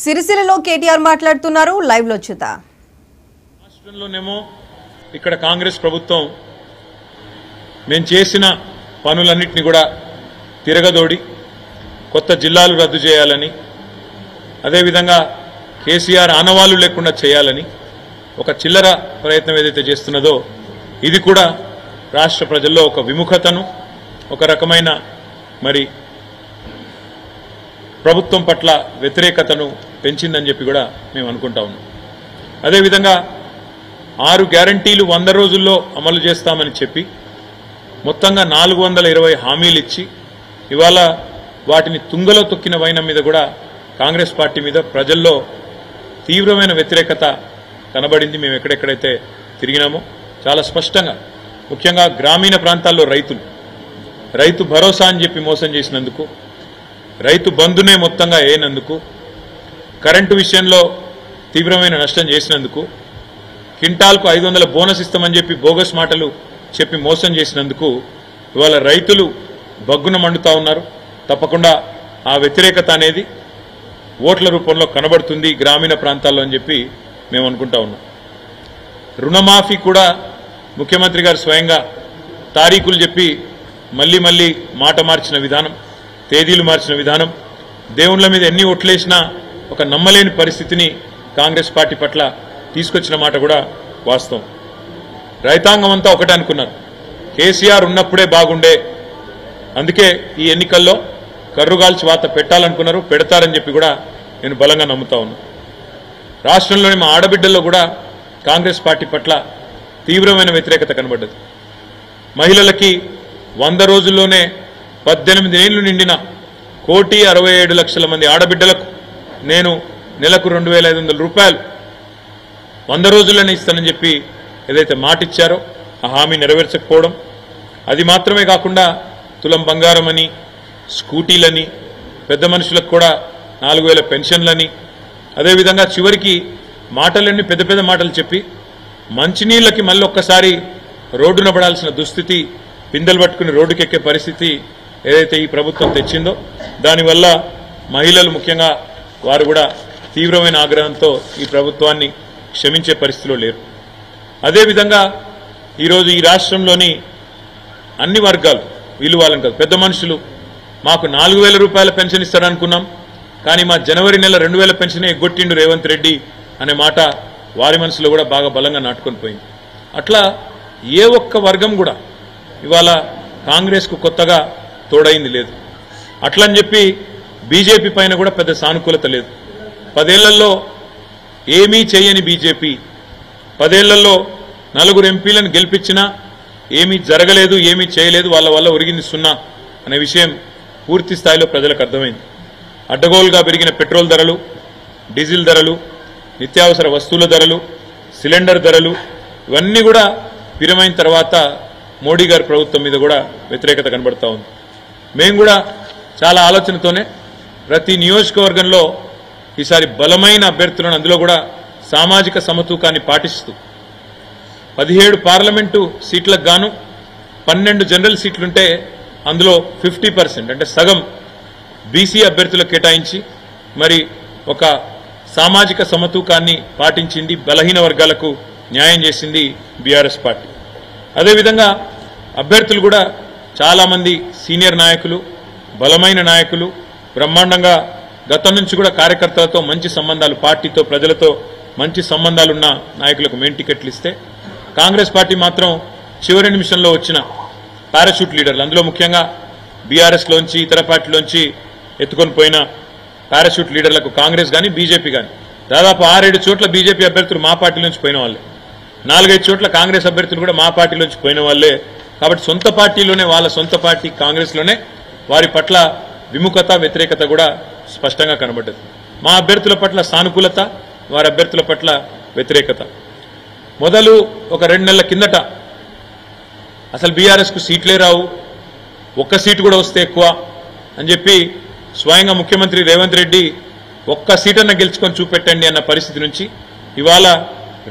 సిరిసిల్లలో కేటీఆర్ మాట్లాడుతున్నారు. లైవ్ లో చూద్దాం. రాష్ట్రంలోనేమో ఇక్కడ కాంగ్రెస్ ప్రభుత్వం మేము చేసిన పనులన్నింటినీ కూడా తిరగదోడి కొత్త జిల్లాలు రద్దు చేయాలని, అదేవిధంగా కేసీఆర్ ఆనవాళ్లు లేకుండా చేయాలని ఒక చిల్లర ప్రయత్నం ఏదైతే చేస్తున్నదో ఇది కూడా రాష్ట్ర ప్రజల్లో ఒక విముఖతను, ఒక రకమైన మరి ప్రభుత్వం పట్ల వ్యతిరేకతను పెంచిందని చెప్పి కూడా మేము అనుకుంటా ఉన్నాం. అదేవిధంగా 6 గ్యారంటీలు 100 రోజుల్లో అమలు చేస్తామని చెప్పి మొత్తంగా 420 హామీలు ఇచ్చి ఇవాళ వాటిని తుంగలో తొక్కిన వైనం మీద కూడా కాంగ్రెస్ పార్టీ మీద ప్రజల్లో తీవ్రమైన వ్యతిరేకత కనబడింది. మేము ఎక్కడెక్కడైతే తిరిగినామో చాలా స్పష్టంగా, ముఖ్యంగా గ్రామీణ ప్రాంతాల్లో రైతు భరోసా అని చెప్పి మోసం చేసినందుకు, రైతు బంధునే మొత్తంగా వేయనందుకు, కరెంటు విషయంలో తీవ్రమైన నష్టం చేసినందుకు, క్వింటాల్కు 500 బోనస్ ఇస్తామని చెప్పి బోగస్ మాటలు చెప్పి మోసం చేసినందుకు ఇవాళ రైతులు బగ్గున మండుతా ఉన్నారు. తప్పకుండా ఆ వ్యతిరేకత అనేది ఓట్ల రూపంలో కనబడుతుంది గ్రామీణ ప్రాంతాల్లో అని చెప్పి మేము అనుకుంటా ఉన్నాం. రుణమాఫీ కూడా ముఖ్యమంత్రి గారు స్వయంగా తారీఖులు చెప్పి మళ్ళీ మాట మార్చిన విధానం, తేదీలు మార్చిన విధానం, దేవుళ్ళ మీద ఎన్ని ఓట్లేసినా ఒక నమ్మలేని పరిస్థితిని కాంగ్రెస్ పార్టీ పట్ల తీసుకొచ్చిన మాట కూడా వాస్తవం. రైతాంగం అంతా ఒకటే అనుకున్నారు, కేసీఆర్ ఉన్నప్పుడే బాగుండే, అందుకే ఈ ఎన్నికల్లో కర్రుగాల్చి వాత పెట్టాలనుకున్నారు, పెడతారని చెప్పి కూడా నేను బలంగా నమ్ముతా ఉన్నాను. రాష్ట్రంలోని మా ఆడబిడ్డల్లో కూడా కాంగ్రెస్ పార్టీ పట్ల తీవ్రమైన వ్యతిరేకత కనబడ్డది. మహిళలకి 100 రోజుల్లోనే 18 ఏళ్లు నిండిన 1,67,00,000 మంది ఆడబిడ్డలకు నేను నెలకు 2,500 రూపాయలు 100 రోజుల్లోనే ఇస్తానని చెప్పి ఏదైతే మాట ఇచ్చారో ఆ హామీ నెరవేర్చకపోవడం, అది మాత్రమే కాకుండా తులం బంగారం అని, స్కూటీలని, పెద్ద మనుషులకు కూడా 4,000 పెన్షన్లని, అదేవిధంగా చివరికి మాటలన్నీ పెద్ద మాటలు చెప్పి మంచినీళ్ళకి మళ్ళీ ఒక్కసారి రోడ్డున పడాల్సిన దుస్థితి, పిందెలు పట్టుకుని రోడ్డుకెక్కే పరిస్థితి ఏదైతే ఈ ప్రభుత్వం తెచ్చిందో దానివల్ల మహిళలు ముఖ్యంగా వారు కూడా తీవ్రమైన ఆగ్రహంతో ఈ ప్రభుత్వాన్ని క్షమించే పరిస్థితిలో లేరు. అదేవిధంగా ఈరోజు ఈ రాష్ట్రంలోని అన్ని వర్గాలు, వీళ్ళు వాళ్ళని కాదు, పెద్ద మనుషులు మాకు 4,000 రూపాయల పెన్షన్ ఇస్తారనుకున్నాం, కానీ మా జనవరి నెల 2,000 పెన్షనే ఎగ్గొట్టిండు రేవంత్ రెడ్డి అనే మాట వారి మనసులో కూడా బాగా బలంగా నాటుకొని పోయింది. అట్లా ఏ ఒక్క వర్గం కూడా ఇవాళ కాంగ్రెస్కు కొత్తగా తోడైంది లేదు. అట్లని చెప్పి బీజేపీ పైన కూడా పెద్ద సానుకూలత లేదు. 10 ఏళ్లలో ఏమీ చేయని బీజేపీ 10 ఏళ్లలో 4 ఎంపీలను గెలిపించినా ఏమీ జరగలేదు, ఏమీ చేయలేదు, వాళ్ళ వల్ల ఒరిగింది సున్నా అనే విషయం పూర్తి స్థాయిలో ప్రజలకు అర్థమైంది. అడ్డగోలుగా పెరిగిన పెట్రోల్ ధరలు, డీజిల్ ధరలు, నిత్యావసర వస్తువుల ధరలు, సిలిండర్ ధరలు ఇవన్నీ కూడా విరమైన తర్వాత మోడీ గారి ప్రభుత్వం మీద కూడా వ్యతిరేకత కనబడతా ఉంది. మేము కూడా చాలా ఆలోచనతోనే ప్రతి నియోజకవర్గంలో ఈసారి బలమైన అభ్యర్థులను, అందులో కూడా సామాజిక సమతూకాన్ని పాటిస్తూ 17 పార్లమెంటు సీట్లకు గాను 12 జనరల్ సీట్లుంటే అందులో 50% అంటే సగం బీసీ అభ్యర్థులకు కేటాయించి మరి ఒక సామాజిక సమతూకాన్ని పాటించింది, బలహీన వర్గాలకు న్యాయం చేసింది బీఆర్ఎస్ పార్టీ. అదేవిధంగా అభ్యర్థులు కూడా చాలామంది సీనియర్ నాయకులు, బలమైన నాయకులు, బ్రహ్మాండంగా గతం నుంచి కూడా కార్యకర్తలతో మంచి సంబంధాలు, పార్టీతో ప్రజలతో మంచి సంబంధాలున్న నాయకులకు మెయిన్ టికెట్లు ఇస్తే కాంగ్రెస్ పార్టీ మాత్రం చివరి నిమిషంలో వచ్చిన పారాషూట్ లీడర్లు, అందులో ముఖ్యంగా బీఆర్ఎస్లోంచి ఇతర పార్టీలోంచి ఎత్తుకొని పోయిన పారాషూట్ లీడర్లకు కాంగ్రెస్ కానీ బీజేపీ కానీ దాదాపు 6-7 చోట్ల బీజేపీ అభ్యర్థులు మా పార్టీలోంచి పోయిన వాళ్ళే, 4-5 చోట్ల కాంగ్రెస్ అభ్యర్థులు కూడా మా పార్టీలోంచి పోయిన వాళ్ళే. కాబట్టి సొంత పార్టీలోనే, వాళ్ళ సొంత పార్టీ కాంగ్రెస్లోనే వారి పట్ల విముఖత, వ్యతిరేకత కూడా స్పష్టంగా కనబడ్డది. మా అభ్యర్థుల పట్ల సానుకూలత, వారి అభ్యర్థుల పట్ల వ్యతిరేకత. మొదలు ఒక 2 నెలల కిందట అసలు బీఆర్ఎస్కు సీట్లే రావు, 1 సీటు కూడా వస్తే ఎక్కువ అని చెప్పి స్వయంగా ముఖ్యమంత్రి రేవంత్ రెడ్డి 1 సీటన్న గెలుచుకొని చూపెట్టండి అన్న పరిస్థితి నుంచి ఇవాళ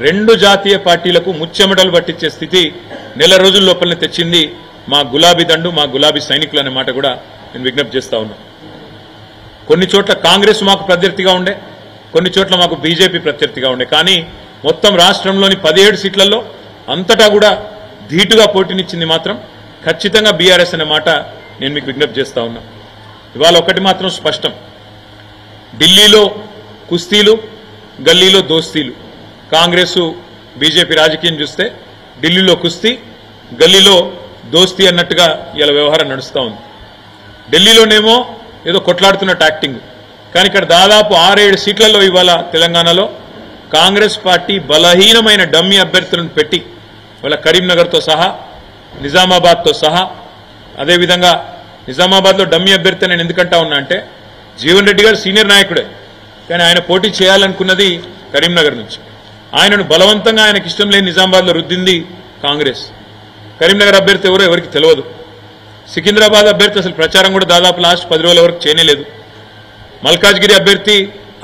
2 జాతీయ పార్టీలకు ముచ్చెమటలు పట్టించే స్థితి నెల రోజుల లోపలనే తెచ్చింది మా గులాబీ దండు, మా గులాబీ సైనికులు అనే మాట కూడా నేను విజ్ఞప్తి చేస్తా ఉన్నా. కొన్ని చోట్ల కాంగ్రెస్ మాకు ప్రత్యర్థిగా ఉండే, కొన్ని చోట్ల మాకు బీజేపీ ప్రత్యర్థిగా ఉండే. కానీ మొత్తం రాష్ట్రంలోని 17 సీట్లలో అంతటా కూడా ధీటుగా పోటీనిచ్చింది మాత్రం ఖచ్చితంగా బీఆర్ఎస్ అనే మాట నేను మీకు విజ్ఞప్తి చేస్తా ఉన్నా. ఇవాళ ఒకటి మాత్రం స్పష్టం, ఢిల్లీలో కుస్తీలు, గల్లీలో దోస్తీలు. కాంగ్రెస్ బీజేపీ రాజకీయం చూస్తే ఢిల్లీలో కుస్తీ, గల్లీలో దోస్తీ అన్నట్టుగా ఇలా వ్యవహారం నడుస్తూ ఉంది. ఢిల్లీలోనేమో ఏదో కొట్లాడుతున్న యాక్టింగ్, కానీ ఇక్కడ దాదాపు 6-7 సీట్లలో ఇవాళ తెలంగాణలో కాంగ్రెస్ పార్టీ బలహీనమైన డమ్మీ అభ్యర్థులను పెట్టి ఇవాళ కరీంనగర్తో సహా, నిజామాబాద్తో సహా, అదేవిధంగా నిజామాబాద్లో డమ్మీ అభ్యర్థి నేను ఎందుకంటా ఉన్నా అంటే జీవన్ రెడ్డి గారు సీనియర్ నాయకుడే, కానీ ఆయన పోటీ చేయాలనుకున్నది కరీంనగర్ నుంచి. ఆయనను బలవంతంగా ఆయనకి ఇష్టం లేని నిజామాబాద్లో రుద్దింది కాంగ్రెస్. కరీంనగర్ అభ్యర్థి ఎవరో ఎవరికి తెలియదు. సికింద్రాబాద్ అభ్యర్థి అసలు ప్రచారం కూడా దాదాపు లాస్ట్ 10 రోజుల వరకు చేయలేదు. మల్కాజ్గిరి అభ్యర్థి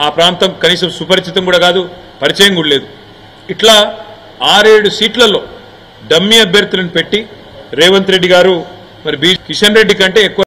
ఆ ప్రాంతం కనీసం సుపరిచితం కూడా కాదు, పరిచయం కూడా లేదు. ఇట్లా 6-7 సీట్లలో డమ్మీ అభ్యర్థులను పెట్టి రేవంత్ రెడ్డి గారు మరి కిషన్ రెడ్డి కంటే ఎక్కువ